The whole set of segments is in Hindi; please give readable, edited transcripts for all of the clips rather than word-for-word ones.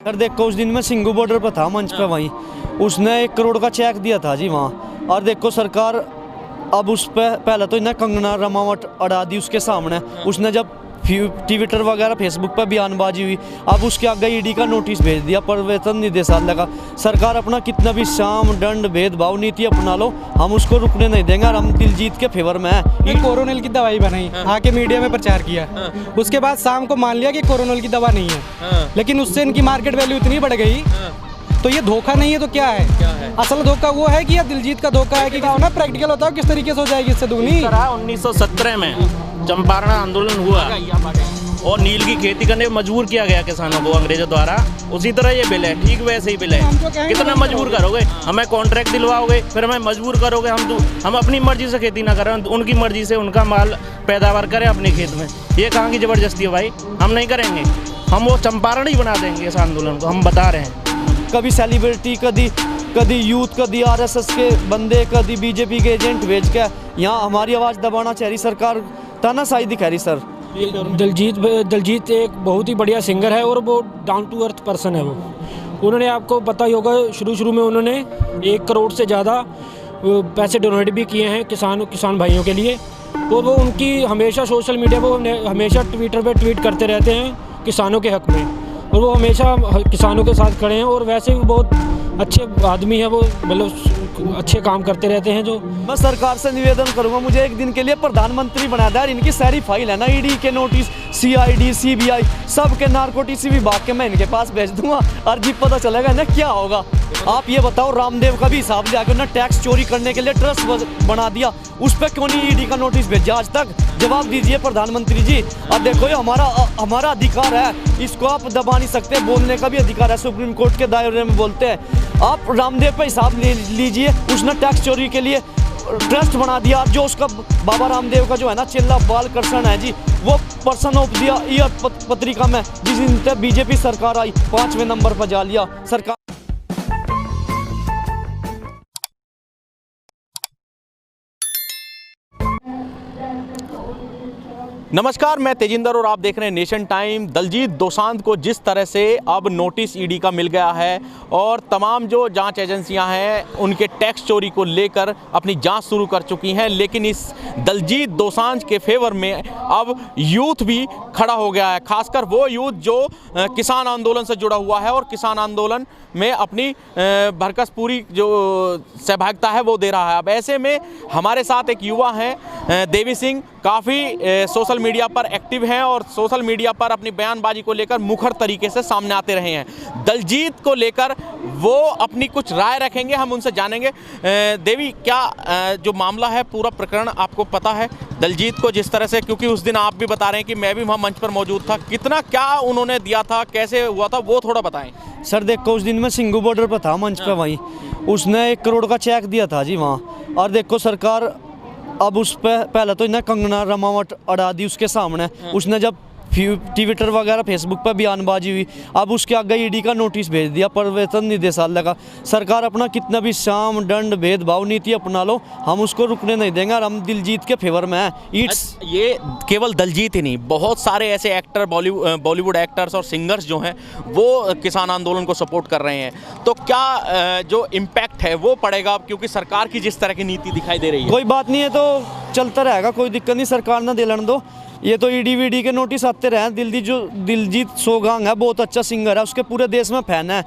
सर देखो, उस दिन मैं सिंगू बॉर्डर पर था मंच पे, वहीं उसने 1 करोड़ का चेक दिया था जी वहाँ। और देखो सरकार अब उस पर पहले तो इन्हें कंगना रमावट अड़ा दी उसके सामने। उसने जब ट्विटर वगैरह फेसबुक पर बयानबाजी हुई, अब उसके आगे ईडी का नोटिस भेज दिया प्रवर्तन निदेशालय का। सरकार अपना कितना भी साम दंड भेदभाव नीति अपना लो, हम उसको रुकने नहीं देंगे और हम दिलजीत के फेवर में है। ये कोरोनिल की दवाई बनाई, आके मीडिया में प्रचार किया, उसके बाद शाम को मान लिया कि कोरोनिल की दवा नहीं है, लेकिन उससे इनकी मार्केट वैल्यू इतनी बढ़ गई। तो ये धोखा नहीं है तो क्या है? असल धोखा वो है कि ये दिलजीत का धोखा है कि ना प्रैक्टिकल होता है किस तरीके से हो जाएगी इससे दुगनी। 1917 में चंपारण आंदोलन हुआ और नील की खेती करने में मजबूर किया गया किसानों को अंग्रेजों द्वारा। उसी तरह ये बिल है, ठीक वैसे ही बिल है। कितना मजबूर करोगे? हमें कॉन्ट्रैक्ट दिलवाओगे, फिर हमें मजबूर करोगे। हम अपनी मर्जी से खेती ना करें, उनकी मर्जी से उनका माल पैदावार करें अपने खेत में। ये कहाँ की ज़बरदस्ती है भाई? हम नहीं करेंगे, हम वो चंपारण ही बना देंगे इस आंदोलन को, हम बता रहे हैं। कभी सेलिब्रिटी, कभी यूथ, कभी आरएसएस के बंदे, कभी बीजेपी के एजेंट भेज के यहाँ हमारी आवाज़ दबाना चाह रही सरकार, तानाशाही दिखा रही सर। दिलजीत एक बहुत ही बढ़िया सिंगर है और वो डाउन टू अर्थ पर्सन है। वो उन्होंने, आपको पता ही होगा, शुरू में उन्होंने 1 करोड़ से ज़्यादा पैसे डोनेट भी किए हैं किसान भाइयों के लिए। और वो उनकी हमेशा सोशल मीडिया पर हमेशा ट्विटर पे ट्वीट करते रहते हैं किसानों के हक़ में, और वो हमेशा किसानों के साथ खड़े हैं। और वैसे भी बहुत अच्छे आदमी है वो, मतलब अच्छे काम करते रहते हैं। जो मैं सरकार से निवेदन करूंगा, मुझे एक दिन के लिए प्रधानमंत्री बना दे। इनकी सारी फाइल है ना, ईडी के नोटिस, सीआईडी, सीबीआई, सब के नारकोटिक्स विभाग के मैं इनके पास भेज दूंगा और जी पता चलेगा इन्हें क्या होगा। आप ये बताओ, रामदेव का भी हिसाब लिया, उन्होंने टैक्स चोरी करने के लिए ट्रस्ट बना दिया, उस पर क्यों नहीं ईडी का नोटिस भेजा आज तक? जवाब दीजिए प्रधानमंत्री जी। अब देखो, ये हमारा अधिकार है, इसको आप दबा नहीं सकते। बोलने का भी अधिकार है, सुप्रीम कोर्ट के दायरे में बोलते हैं। आप रामदेव पे हिसाब लीजिए, उसने टैक्स चोरी के लिए ट्रस्ट बना दिया। जो उसका बाबा रामदेव का जो है ना चेला बालकृष्ण है जी, वो पर्सन ऑफ द ईयर पत्रिका में जिस दिन बीजेपी सरकार आई 5वें नंबर पर जा लिया सरकार। नमस्कार, मैं तेजिंदर और आप देख रहे हैं नेशन टाइम। दलजीत दोसांझ को जिस तरह से अब नोटिस ईडी का मिल गया है और तमाम जो जांच एजेंसियां हैं उनके टैक्स चोरी को लेकर अपनी जांच शुरू कर चुकी हैं, लेकिन इस दलजीत दोसांझ के फेवर में अब यूथ भी खड़ा हो गया है। खासकर वो यूथ जो किसान आंदोलन से जुड़ा हुआ है और किसान आंदोलन में अपनी भरकस पूरी जो सहभागिता है वो दे रहा है। अब ऐसे में हमारे साथ एक युवा हैं देवी सिंह, काफ़ी सोशल मीडिया पर एक्टिव हैं और सोशल मीडिया पर अपनी बयानबाजी को लेकर मुखर तरीके से सामने आते रहे हैं। दलजीत को लेकर वो अपनी कुछ राय रखेंगे, हम उनसे जानेंगे। देवी, क्या जो मामला है, पूरा प्रकरण आपको पता है? दलजीत को जिस तरह से, क्योंकि उस दिन आप भी बता रहे हैं कि मैं भी वहाँ मंच पर मौजूद था, कितना क्या उन्होंने दिया था, कैसे हुआ था, वो थोड़ा बताएं। सर देखो, उस दिन मैं सिंगू बॉर्डर पर था मंच पे, वहीं उसने 1 करोड़ का चेक दिया था जी वहाँ। और देखो सरकार अब उस पर पहले तो इन्हें कंगना रमावट अड़ा दी उसके सामने। उसने जब ट्विटर वगैरह फेसबुक पर बयानबाजी हुई, अब उसके आगे ईडी का नोटिस भेज दिया प्रवर्तन निदेशालय का। सरकार अपना कितना भी साम दंड भेदभाव नीति अपना लो, हम उसको रुकने नहीं देंगे और हम दिलजीत के फेवर में हैं। ये केवल दलजीत ही नहीं, बहुत सारे ऐसे एक्टर, बॉलीवुड एक्टर्स और सिंगर्स जो हैं वो किसान आंदोलन को सपोर्ट कर रहे हैं। तो क्या जो इम्पैक्ट है वो पड़ेगा, क्योंकि सरकार की जिस तरह की नीति दिखाई दे रही है? कोई बात नहीं है, तो चलता रहेगा, कोई दिक्कत नहीं, सरकार ना दिलन दो। ये तो ईडी वीडी के नोटिस आते रहे। दिलजीत सोगांग है, बहुत अच्छा सिंगर है, उसके पूरे देश में फैन है,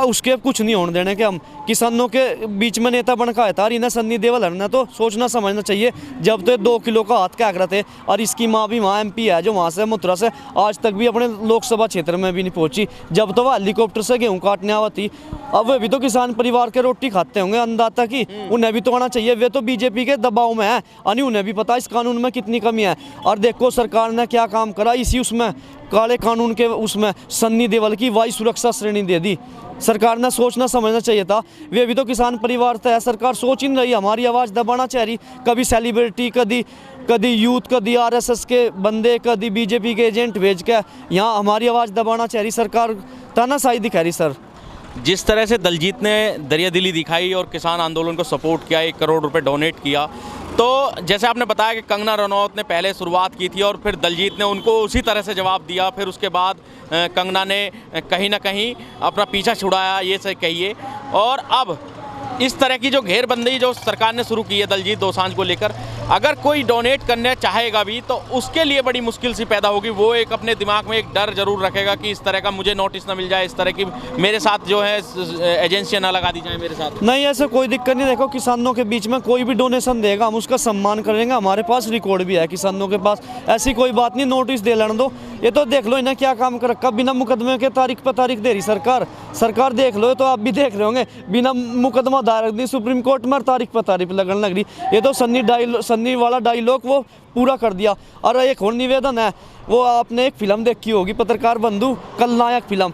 उसके कुछ नहीं होने देने के हम। किसानों के बीच में नेता बन का था, इन्हें सन्नी देओल ने तो सोचना समझना चाहिए। जब तो 2 किलो का हाथ क्या कर रहे थे, और इसकी माँ भी वहाँ MP है जो वहाँ से मथुरा से आज तक भी अपने लोकसभा क्षेत्र में भी नहीं पहुँची। जब तो वह हेलीकॉप्टर से गेहूँ काटने आवा थी। अब वे भी तो किसान परिवार के रोटी खाते होंगे अन्नदाता की, उन्हें भी तो आना चाहिए। वे तो बीजेपी के दबाव में है, यानी उन्हें भी पता इस कानून में कितनी कमी है। और देखो सरकार ने क्या काम करा, इसी उसमें काले कानून के उसमें सन्नी देओल की वायु सुरक्षा श्रेणी दे दी। सरकार ने सोचना समझना चाहिए था। वे भी तो किसान परिवार से है, सरकार सोच ही नहीं रही, हमारी आवाज़ दबाना चाह रही। कभी सेलिब्रिटी, कभी यूथ, कभी आरएसएस के बंदे, कभी बीजेपी के एजेंट भेज के यहाँ हमारी आवाज़ दबाना चाह रही सरकार, तानाशाही दिखा रही सर। जिस तरह से दलजीत ने दरियादिली दिखाई और किसान आंदोलन को सपोर्ट किया, 1 करोड़ रुपए डोनेट किया, तो जैसे आपने बताया कि कंगना रनौत ने पहले शुरुआत की थी और फिर दलजीत ने उनको उसी तरह से जवाब दिया, फिर उसके बाद कंगना ने कहीं ना कहीं अपना पीछा छुड़ाया, ये से कहिए। और अब इस तरह की जो घेरबंदी जो सरकार ने शुरू की है दलजीत दोसांझ को लेकर, अगर कोई डोनेट करना चाहेगा भी तो उसके लिए बड़ी मुश्किल सी पैदा होगी। वो एक अपने दिमाग में एक डर जरूर रखेगा कि इस तरह का मुझे नोटिस ना मिल जाए, इस तरह की मेरे साथ जो है एजेंसियां ना लगा दी जाए मेरे साथ। नहीं, ऐसे कोई दिक्कत नहीं। देखो, किसानों के बीच में कोई भी डोनेशन देगा हम उसका सम्मान करेंगे, हमारे पास रिकॉर्ड भी है किसानों के पास, ऐसी कोई बात नहीं। नोटिस दे लेने दो, ये तो देख लो इन्हें क्या काम कर रखा, बिना मुकदमे के तारीख पर तारीख दे रही सरकार देख लो, ये तो आप भी देख रहे होंगे, बिना मुकदमा दायर रख दी सुप्रीम कोर्ट में, तारीख पर तारीख लगने लग रही। ये तो सन्नी वाला डायलॉग वो पूरा कर दिया। और एक और निवेदन है, वो आपने एक फिल्म देखी होगी पत्रकार बंधु, कल नायक फिल्म,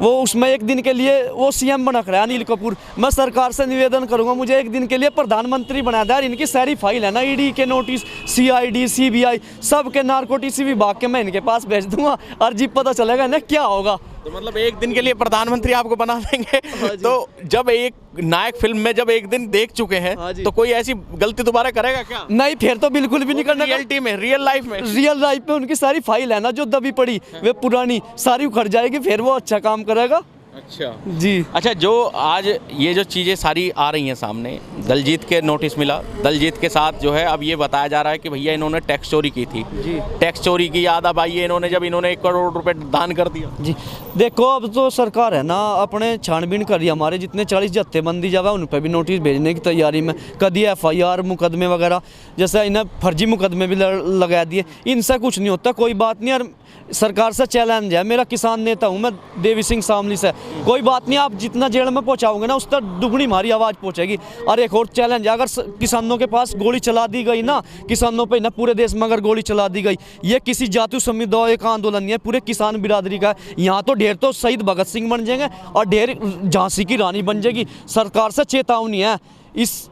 वो उसमें एक दिन के लिए वो सीएम बना कर अनिल कपूर। मैं सरकार से निवेदन करूंगा, मुझे एक दिन के लिए प्रधानमंत्री बना दे। इनकी सारी फाइल है ना, ईडी के नोटिस, सीआईडी, सीबीआई, सब के नारकोटिक्स विभाग के मैं इनके पास भेज दूंगा और जी पता चलेगा इन्हें क्या होगा। तो मतलब एक दिन के लिए प्रधानमंत्री आपको बना देंगे। तो जब एक नायक फिल्म में जब एक दिन देख चुके हैं तो कोई ऐसी गलती दोबारा करेगा क्या? नहीं, फिर तो बिल्कुल भी नहीं करना। रियलिटी में, रियल लाइफ में उनकी सारी फाइल है ना जो दबी पड़ी, वे पुरानी सारी उखड़ जाएगी, फिर वो अच्छा काम करेगा। अच्छा जी। अच्छा, जो आज ये जो चीज़ें सारी आ रही हैं सामने, दलजीत के नोटिस मिला, दलजीत के साथ जो है अब ये बताया जा रहा है कि भैया इन्होंने टैक्स चोरी की थी जी। टैक्स चोरी की याद अब आई है इन्होंने जब इन्होंने 1 करोड़ रुपए दान कर दिया जी। देखो, अब तो सरकार है ना अपने छानबीन कर रही है, हमारे जितने 40 जत्थेबंदी जब है उन पर भी नोटिस भेजने की तैयारी में, कभी FIR मुकदमे वगैरह, जैसे इन्हें फर्जी मुकदमे भी लगा दिए। इनसे कुछ नहीं होता, कोई बात नहीं। और सरकार से चैलेंज है, मेरा किसान नेता हूँ मैं देवी सिंह शामली से, कोई बात नहीं, आप जितना जेल में पहुँचाओगे ना उस तक दुगनी हमारी आवाज़ पहुँचेगी। और एक और चैलेंज है, अगर किसानों के पास गोली चला दी गई ना, किसानों पे ना पूरे देश में अगर गोली चला दी गई, ये किसी जाति समुदाय का आंदोलन नहीं है, पूरे किसान बिरादरी का है। यहाँ तो ढेर तो शहीद भगत सिंह बन जाएंगे और ढेर झांसी की रानी बन जाएगी। सरकार से चेतावनी है, इस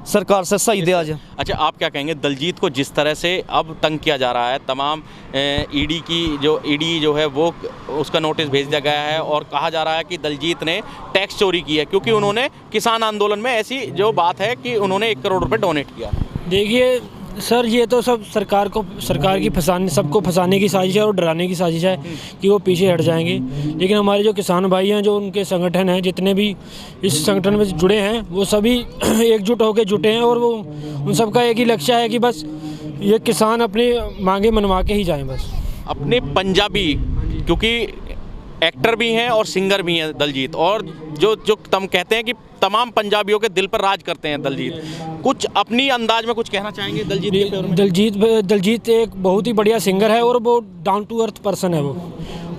सरकार से सही दिया जाए। अच्छा, आप क्या कहेंगे दलजीत को जिस तरह से अब तंग किया जा रहा है, तमाम ईडी जो है वो उसका नोटिस भेज दिया गया है और कहा जा रहा है कि दलजीत ने टैक्स चोरी की है क्योंकि उन्होंने किसान आंदोलन में ऐसी जो बात है कि उन्होंने 1 करोड़ रुपए डोनेट किया। देखिए सर, ये तो सब सरकार की सबको फंसाने की साजिश है और डराने की साजिश है कि वो पीछे हट जाएंगे। लेकिन हमारे जो किसान भाई हैं, जो उनके संगठन हैं, जितने भी इस संगठन में जुड़े हैं, वो सभी एकजुट होकर जुटे हैं और वो उन सबका एक ही लक्ष्य है कि बस ये किसान अपनी मांगे मनवा के ही जाएं बस। अपने पंजाबी, क्योंकि एक्टर भी हैं और सिंगर भी हैं दलजीत, और जो तम कहते हैं कि तमाम पंजाबियों के दिल पर राज करते हैं दलजीत, कुछ अपनी अंदाज में कुछ कहना चाहेंगे दलजीत के बारे में? दलजीत एक बहुत ही बढ़िया सिंगर है और वो डाउन टू अर्थ पर्सन है। वो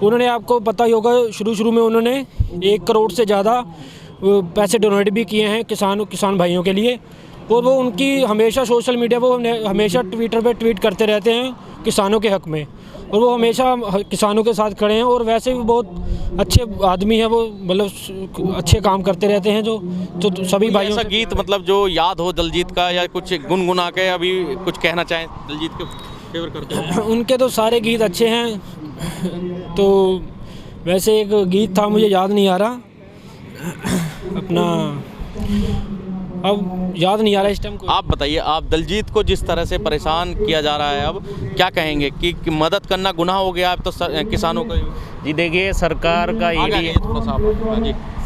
उन्होंने, आपको पता ही होगा, शुरू में उन्होंने 1 करोड़ से ज़्यादा पैसे डोनेट भी किए हैं किसान भाइयों के लिए। और वो उनकी हमेशा सोशल मीडिया, वो हमेशा ट्विटर पे ट्वीट करते रहते हैं किसानों के हक में, और वो हमेशा किसानों के साथ खड़े हैं। और वैसे भी बहुत अच्छे आदमी हैं वो, मतलब अच्छे काम करते रहते हैं। जो सभी भाइयों ऐसा गीत मतलब जो याद हो दलजीत का, या कुछ गुनगुना के अभी कुछ कहना चाहें दलजीत के फेवर करते हैं? उनके तो सारे गीत अच्छे हैं। तो वैसे एक गीत था, मुझे याद नहीं आ रहा अपना, अब याद नहीं आ रहा इस टाइम को। आप बताइए, आप दलजीत को जिस तरह से परेशान किया जा रहा है, अब क्या कहेंगे कि मदद करना गुनाह हो गया अब तो किसानों को? जी देखिए, सरकार का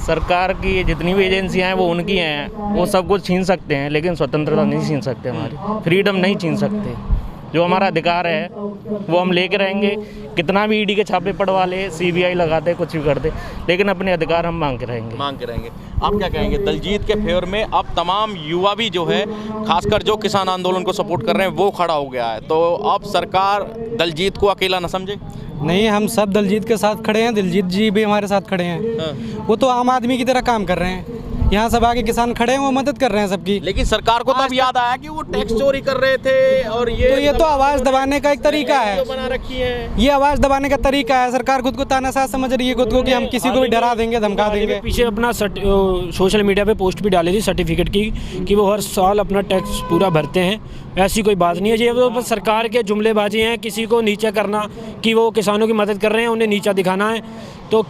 सरकार की जितनी भी एजेंसियां हैं वो उनकी हैं, वो सब कुछ छीन सकते हैं लेकिन स्वतंत्रता नहीं छीन सकते, हमारी फ्रीडम नहीं छीन सकते। जो हमारा अधिकार है वो हम लेके रहेंगे, कितना भी ईडी के छापे पड़वा ले, सीबीआई लगाते, कुछ भी कर दे, लेकिन अपने अधिकार हम मांग के रहेंगे। आप क्या कहेंगे दलजीत के फेवर में? अब तमाम युवा भी जो है, खासकर जो किसान आंदोलन को सपोर्ट कर रहे हैं, वो खड़ा हो गया है, तो अब सरकार दलजीत को अकेला न समझे? नहीं, हम सब दलजीत के साथ खड़े हैं, दिलजीत जी भी हमारे साथ खड़े हैं। वो तो आम आदमी की तरह काम कर रहे हैं, यहाँ सब आके किसान खड़े हैं, वो मदद कर रहे हैं सबकी। लेकिन सरकार को तब याद आया कि वो टैक्स चोरी कर रहे थे, और ये तो आवाज़ दबाने का एक तरीका है, बना रखी है। ये आवाज़ दबाने का तरीका है। सरकार खुद को तानाशाह समझ रही है, खुद को कि हम किसी को भी डरा देंगे, धमका देंगे। पीछे अपना सोशल मीडिया पे पोस्ट भी डाली थी सर्टिफिकेट की कि वो हर साल अपना टैक्स पूरा भरते हैं। ऐसी कोई बात नहीं है, ये वो सरकार के जुमलेबाजी हैं, किसी को नीचा करना कि वो किसानों की मदद कर रहे हैं, उन्हें नीचा दिखाना है। तो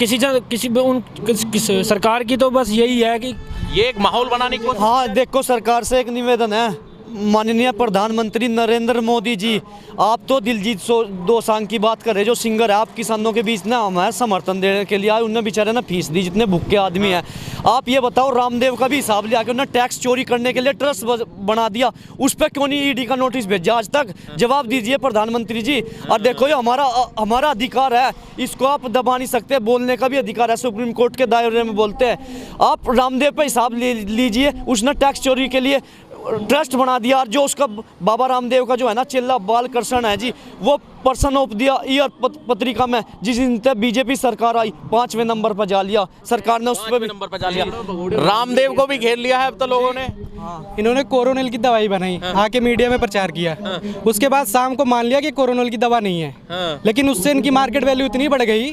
सरकार की तो बस यही है कि ये एक माहौल बनाने की। हाँ, देखो, सरकार से एक निवेदन है, माननीय प्रधानमंत्री नरेंद्र मोदी जी, आप तो दिलजीत दोसांझ की बात कर रहे, जो सिंगर है, आप किसानों के बीच ना हमारे समर्थन देने के लिए आए, उन्हें बेचारे ना फीस दी, जितने भूखे आदमी हैं। आप ये बताओ, रामदेव का भी हिसाब लिया कि उन्हें टैक्स चोरी करने के लिए ट्रस्ट बना दिया, उस पर क्यों नहीं ईडी का नोटिस भेजा आज तक? जवाब दीजिए प्रधानमंत्री जी। और देखो, ये हमारा अधिकार है, इसको आप दबा नहीं सकते, बोलने का भी अधिकार है, सुप्रीम कोर्ट के दायरे में बोलते हैं। आप रामदेव पे हिसाब लीजिए, उसने टैक्स चोरी के लिए ट्रस्ट बना दिया, और जो उसका बाबा रामदेव का जो है ना चेला बालकृष्ण है जी, वो पर्सन ऑफ द ईयर पत्रिका में जिस दिन तक बीजेपी सरकार आई 5वें नंबर पर जा लिया, सरकार ने उस पर भी नंबर पर जा लिया। रामदेव को भी घेर लिया है अब तो लोगों ने। इन्होंने कोरोनिल की दवाई बनाई, आके मीडिया में प्रचार किया, उसके बाद शाम को मान लिया कि कोरोनिल की दवा नहीं है, लेकिन उससे इनकी मार्केट वैल्यू इतनी बढ़ गई।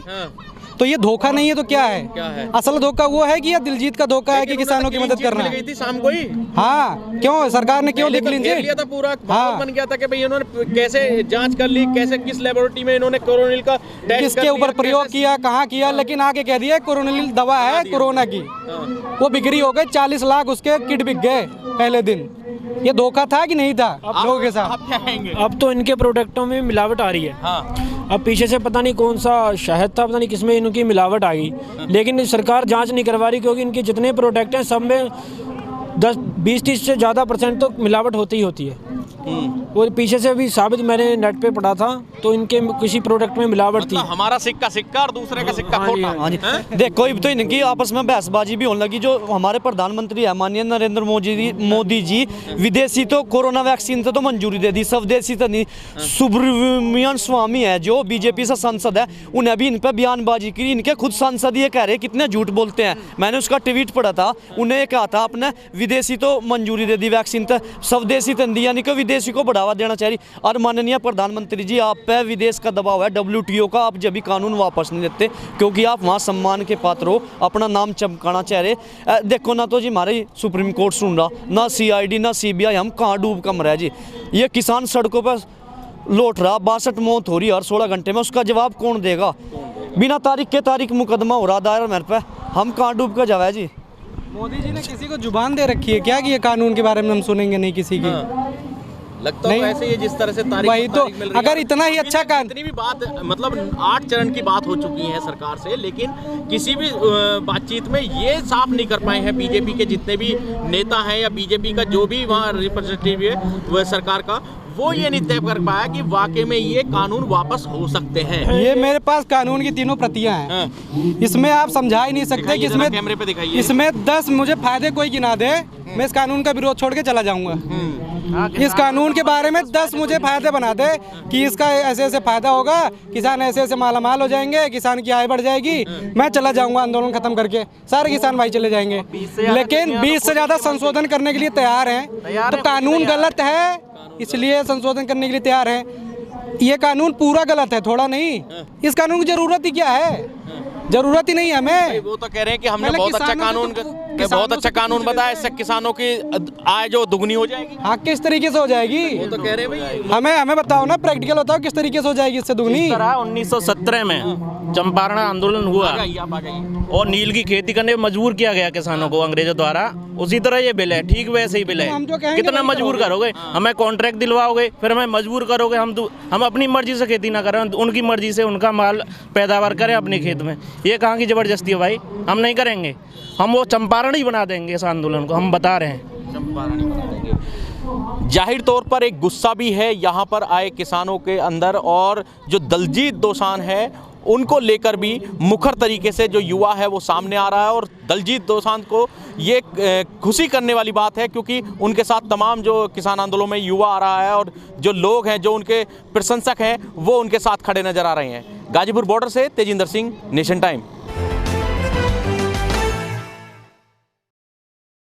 तो ये धोखा नहीं है तो क्या है? असल धोखा वो है कि ये दिलजीत का धोखा है कि किसानों की मदद करना है। गई थी शाम को ही। हाँ, क्यों सरकार ने क्यों देख लीजिए लिया था पूरा बन गया था कि भाई इन्होंने कैसे जांच कर ली, कैसे किस लेबोरेटरी में इन्होंने कोरोनिल का टेस्ट किसके ऊपर प्रयोग किया, कहाँ किया, लेकिन आगे कह दिया कोरोनिल दवा है कोरोना की। वो बिक्री हो गई 40 लाख, उसके किट बिक गए पहले दिन। ये धोखा था कि नहीं था लोगों के साथ? अब तो इनके प्रोडक्टों में मिलावट आ रही है। अब पीछे से पता नहीं कौन सा शहद था, पता नहीं किसमें इनकी मिलावट आ गई, लेकिन सरकार जांच नहीं करवा रही, क्योंकि इनके जितने प्रोडक्ट हैं सब में 10-20-30 से ज़्यादा % तो मिलावट होती ही होती है। वो पीछे से भी साबित मैंने नेट पे पढ़ा था, तो इनके किसी प्रोडक्ट में मिलावट थी। हमारा सिक्का सिक्का और दूसरे का सिक्का खोटा। हाँ जी, देखो अब तो इनकी आपस में बहसबाजी भी होने लगी। जो हमारे प्रधानमंत्री है माननीय नरेंद्र मोदी जी, विदेशी तो कोरोना वैक्सीन तो मंजूरी दे दी, स्वदेशी तो नहीं। सुब्रमण्यम स्वामी है जो बीजेपी से सांसद है, उन्हें भी इन पर बयानबाजी की। इनके खुद सांसद ये कह रहे कितने झूठ बोलते हैं। मैंने उसका ट्वीट पढ़ा था, उन्हें कहा था आपने विदेशी तो मंजूरी दे दी वैक्सीन, तो स्वदेशी तो दी, यानी कि विदेशी को बढ़ावा देना चाहिए। और माननीय प्रधानमंत्री जी, आप पे विदेश का दबाव है, WTO का, आप जब भी कानून वापस नहीं लेते, क्योंकि आप वहाँ सम्मान के पात्र हो, अपना नाम चमकाना चाह रहे। देखो ना तो जी हमारे सुप्रीम कोर्ट सुन रहा, ना CID ना CBI, हम कहाँ डूब कम रहे जी। ये किसान सड़कों पर लौट रहा, 62 मौत हो रही है हर 16 घंटे में, उसका जवाब कौन देगा? बिना तारीख मुकदमा हो रहा दायर मेरे पे, हम कहाँ डूब कर जावे जी। मोदी जी ने किसी को जुबान दे रखी है क्या कि ये कानून के बारे में हम सुनेंगे नहीं किसी की? लगता है ऐसे ही जिस तरह से तारीख वही तो, अगर इतना ही अच्छा इतनी भी बात, मतलब 8 चरण की बात हो चुकी है सरकार से, लेकिन किसी भी बातचीत में ये साफ नहीं कर पाए हैं बीजेपी के जितने भी नेता हैं या बीजेपी का जो भी वहाँ रिप्रेजेंटेटिव है वह सरकार का, वो ये नहीं तय कर पाया कि वाकई में ये कानून वापस हो सकते हैं। ये मेरे पास कानून की 3 प्रतियां हैं। इसमें आप समझा ही नहीं सकते कि इसमें कैमरे पे दिखाइए। इसमें 10 मुझे फायदे कोई गिना दे, मैं इस कानून का विरोध छोड़ के चला जाऊंगा। इस कानून के बारे में 10 मुझे फायदे बना दे कि इसका ऐसे ऐसे फायदा होगा, किसान ऐसे ऐसे मालामाल हो जाएंगे, किसान की आय बढ़ जाएगी, मैं चला जाऊंगा आंदोलन खत्म करके, सारे किसान भाई चले जाएंगे। लेकिन 20 से ज़्यादा संशोधन करने के लिए तैयार हैं, तो कानून गलत है इसलिए संशोधन करने के लिए तैयार हैं। ये कानून पूरा गलत है, थोड़ा नहीं। इस कानून की जरूरत ही क्या है? जरूरत ही नहीं है हमें। वो तो कह रहे हैं कि हमने बहुत अच्छा कानून बताया, इससे किसानों की आय जो दुगनी हो जाएगी। हाँ, किस तरीके से हो जाएगी? वो तो कह रहे हैं भाई, हमें बताओ ना, प्रैक्टिकल बताओ किस तरीके से हो जाएगी इससे दुगनी। 1917 में चंपारण आंदोलन हुआ और नील की खेती करने पर मजबूर किया गया किसानों को अंग्रेजों द्वारा, उसी तरह ये बिल है, ठीक वैसे ही बिल है। कितना मजबूर करोगे? हमें कॉन्ट्रैक्ट दिलवाओगे, फिर हमें मजबूर करोगे हम अपनी मर्जी से खेती ना करें, उनकी मर्जी से उनका माल पैदावार करें अपने खेत में। ये कहाँ की ज़बरदस्ती है भाई? हम नहीं करेंगे, हम वो चंपारण ही बना देंगे इस आंदोलन को, हम बता रहे हैं चंपारण ही बना देंगे। जाहिर तौर पर एक गुस्सा भी है यहाँ पर आए किसानों के अंदर, और जो दलजीत दोसांझ है उनको लेकर भी मुखर तरीके से जो युवा है वो सामने आ रहा है। और दलजीत दोसांझ को ये खुशी करने वाली बात है, क्योंकि उनके साथ तमाम जो किसान आंदोलन में युवा आ रहा है और जो लोग हैं, जो उनके प्रशंसक हैं, वो उनके साथ खड़े नजर आ रहे हैं। गाजीपुर बॉर्डर से तेजिंदर सिंह, नेशन टाइम।